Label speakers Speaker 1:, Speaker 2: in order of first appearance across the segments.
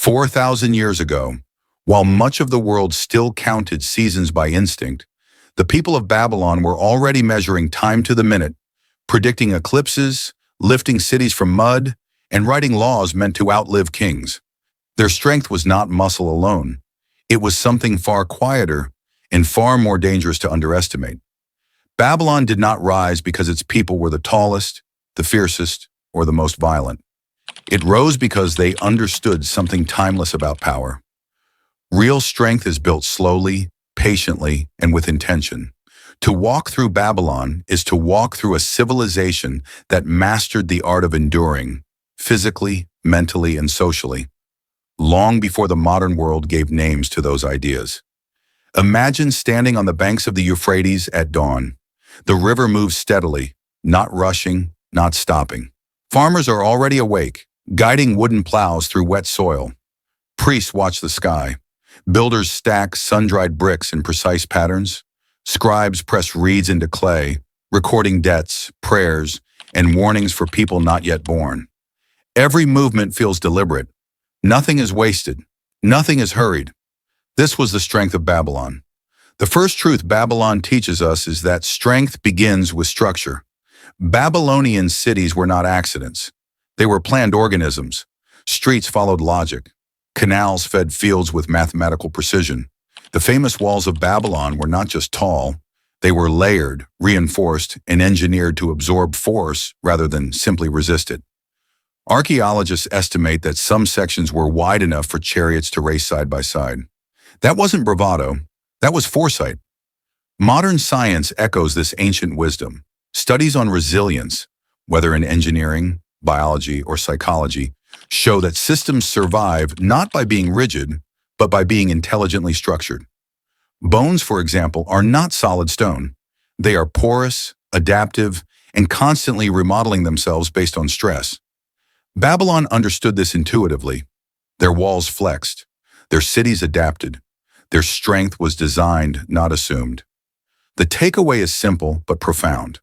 Speaker 1: 4,000 years ago, while much of the world still counted seasons by instinct, the people of Babylon were already measuring time to the minute, predicting eclipses, lifting cities from mud, and writing laws meant to outlive kings. Their strength was not muscle alone. It was something far quieter and far more dangerous to underestimate. Babylon did not rise because its people were the tallest, the fiercest, or the most violent. It rose because they understood something timeless about power. Real strength is built slowly, patiently, and with intention. To walk through Babylon is to walk through a civilization that mastered the art of enduring, physically, mentally, and socially, long before the modern world gave names to those ideas. Imagine standing on the banks of the Euphrates at dawn. The river moves steadily, not rushing, not stopping. Farmers are already awake, guiding wooden plows through wet soil. Priests watch the sky. Builders stack sun-dried bricks in precise patterns. Scribes press reeds into clay, recording debts, prayers, and warnings for people not yet born. Every movement feels deliberate. Nothing is wasted. Nothing is hurried. This was the strength of Babylon. The first truth Babylon teaches us is that strength begins with structure. Babylonian cities were not accidents. They were planned organisms. Streets followed logic. Canals fed fields with mathematical precision. The famous walls of Babylon were not just tall. They were layered, reinforced, and engineered to absorb force rather than simply resist it. Archaeologists estimate that some sections were wide enough for chariots to race side by side. That wasn't bravado. That was foresight. Modern science echoes this ancient wisdom. Studies on resilience, whether in engineering, biology, or psychology, show that systems survive not by being rigid, but by being intelligently structured. Bones, for example, are not solid stone. They are porous, adaptive, and constantly remodeling themselves based on stress. Babylon understood this intuitively. Their walls flexed. Their cities adapted. Their strength was designed, not assumed. The takeaway is simple but profound.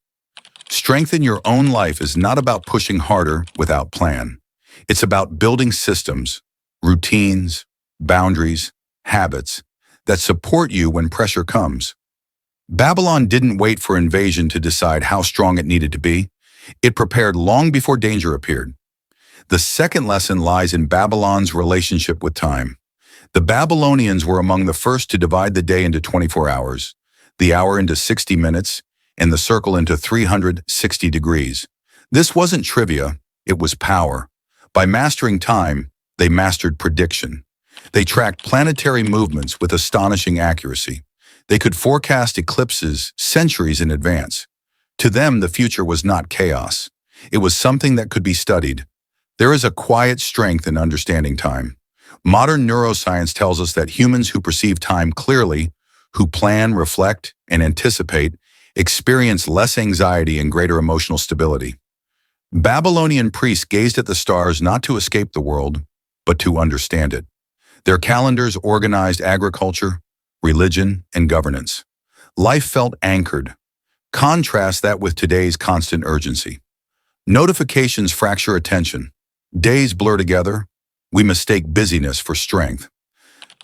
Speaker 1: Strength in your own life is not about pushing harder without plan. It's about building systems, routines, boundaries, habits that support you when pressure comes. Babylon didn't wait for invasion to decide how strong it needed to be. It prepared long before danger appeared. The second lesson lies in Babylon's relationship with time. The Babylonians were among the first to divide the day into 24 hours, the hour into 60 minutes, and the circle into 360 degrees. This wasn't trivia, it was power. By mastering time, they mastered prediction. They tracked planetary movements with astonishing accuracy. They could forecast eclipses centuries in advance. To them, the future was not chaos. It was something that could be studied. There is a quiet strength in understanding time. Modern neuroscience tells us that humans who perceive time clearly, who plan, reflect, and anticipate, experience less anxiety and greater emotional stability. Babylonian priests gazed at the stars not to escape the world, but to understand it. Their calendars organized agriculture, religion, and governance. Life felt anchored. Contrast that with today's constant urgency. Notifications fracture attention. Days blur together. We mistake busyness for strength.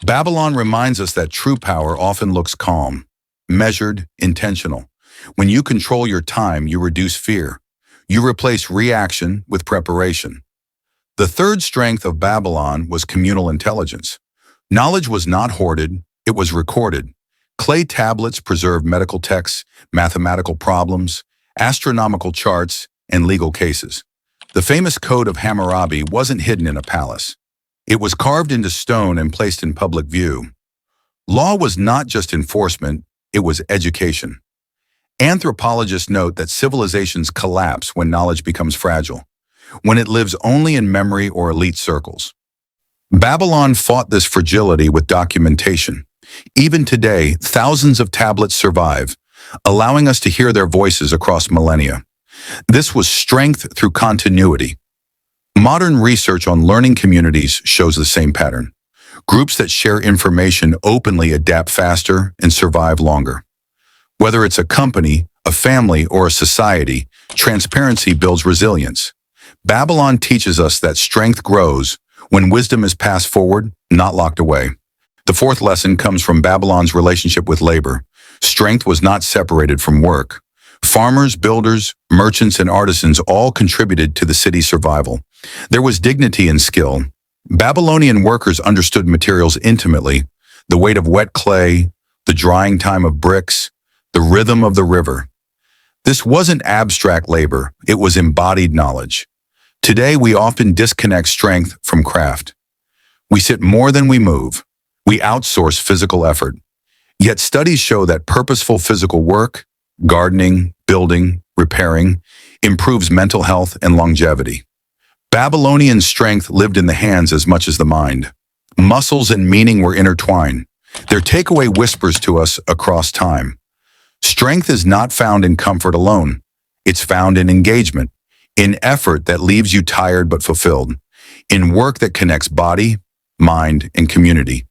Speaker 1: Babylon reminds us that true power often looks calm, measured, intentional. When you control your time, you reduce fear. You replace reaction with preparation. The third strength of Babylon was communal intelligence. Knowledge was not hoarded, it was recorded. Clay tablets preserved medical texts, mathematical problems, astronomical charts, and legal cases. The famous Code of Hammurabi wasn't hidden in a palace. It was carved into stone and placed in public view. Law was not just enforcement, it was education. Anthropologists note that civilizations collapse when knowledge becomes fragile, when it lives only in memory or elite circles. Babylon fought this fragility with documentation. Even today, thousands of tablets survive, allowing us to hear their voices across millennia. This was strength through continuity. Modern research on learning communities shows the same pattern. Groups that share information openly adapt faster and survive longer. Whether it's a company, a family, or a society, transparency builds resilience. Babylon teaches us that strength grows when wisdom is passed forward, not locked away. The fourth lesson comes from Babylon's relationship with labor. Strength was not separated from work. Farmers, builders, merchants, and artisans all contributed to the city's survival. There was dignity in skill. Babylonian workers understood materials intimately, the weight of wet clay, the drying time of bricks, the rhythm of the river. This wasn't abstract labor, it was embodied knowledge. Today, we often disconnect strength from craft. We sit more than we move. We outsource physical effort. Yet studies show that purposeful physical work, gardening, building, repairing, improves mental health and longevity. Babylonian strength lived in the hands as much as the mind. Muscles and meaning were intertwined. Their takeaway whispers to us across time. Strength is not found in comfort alone. It's found in engagement, in effort that leaves you tired but fulfilled, in work that connects body, mind, and community.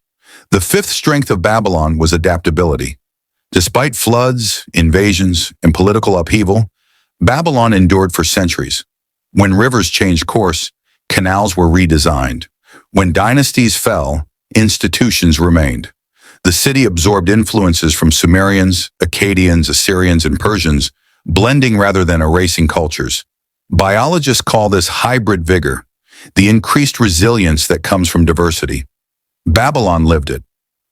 Speaker 1: The fifth strength of Babylon was adaptability. Despite floods, invasions, and political upheaval, Babylon endured for centuries. When rivers changed course, canals were redesigned. When dynasties fell, institutions remained. The city absorbed influences from Sumerians, Akkadians, Assyrians, and Persians, blending rather than erasing cultures. Biologists call this hybrid vigor, the increased resilience that comes from diversity. Babylon lived it.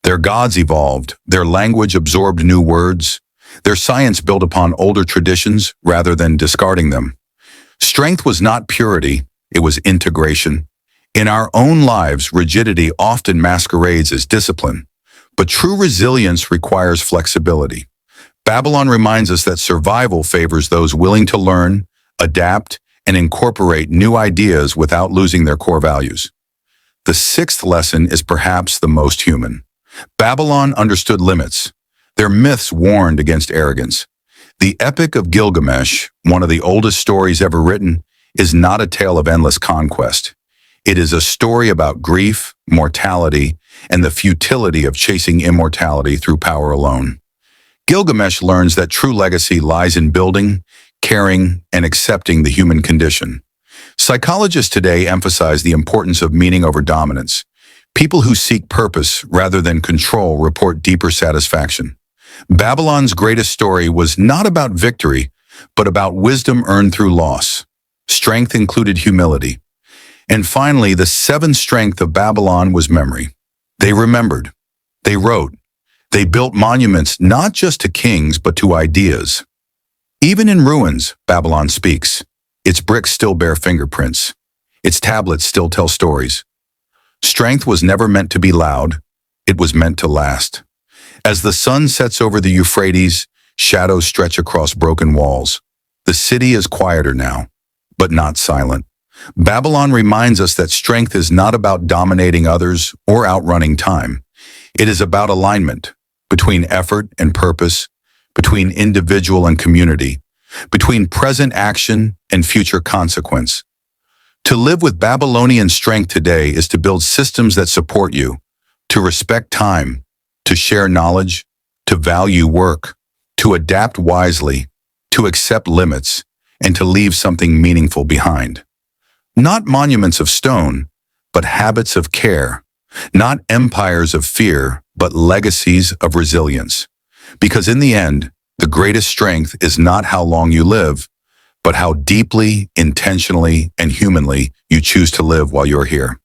Speaker 1: Their gods evolved, their language absorbed new words, their science built upon older traditions rather than discarding them. Strength was not purity, it was integration. In our own lives, rigidity often masquerades as discipline, but true resilience requires flexibility. Babylon reminds us that survival favors those willing to learn, adapt, and incorporate new ideas without losing their core values. The sixth lesson is perhaps the most human. Babylon understood limits. Their myths warned against arrogance. The Epic of Gilgamesh, one of the oldest stories ever written, is not a tale of endless conquest. It is a story about grief, mortality, and the futility of chasing immortality through power alone. Gilgamesh learns that true legacy lies in building, caring, and accepting the human condition. Psychologists today emphasize the importance of meaning over dominance. People who seek purpose rather than control report deeper satisfaction. Babylon's greatest story was not about victory, but about wisdom earned through loss. Strength included humility. And finally, the seventh strength of Babylon was memory. They remembered. They wrote. They built monuments not just to kings, but to ideas. Even in ruins, Babylon speaks. Its bricks still bear fingerprints. Its tablets still tell stories. Strength was never meant to be loud. It was meant to last. As the sun sets over the Euphrates, shadows stretch across broken walls. The city is quieter now, but not silent. Babylon reminds us that strength is not about dominating others or outrunning time. It is about alignment between effort and purpose, between individual and community, between present action and future consequence. To live with Babylonian strength today is to build systems that support you, to respect time, to share knowledge, to value work, to adapt wisely, to accept limits, and to leave something meaningful behind. Not monuments of stone, but habits of care. Not empires of fear, but legacies of resilience. Because in the end, the greatest strength is not how long you live, but how deeply, intentionally, and humanly you choose to live while you're here.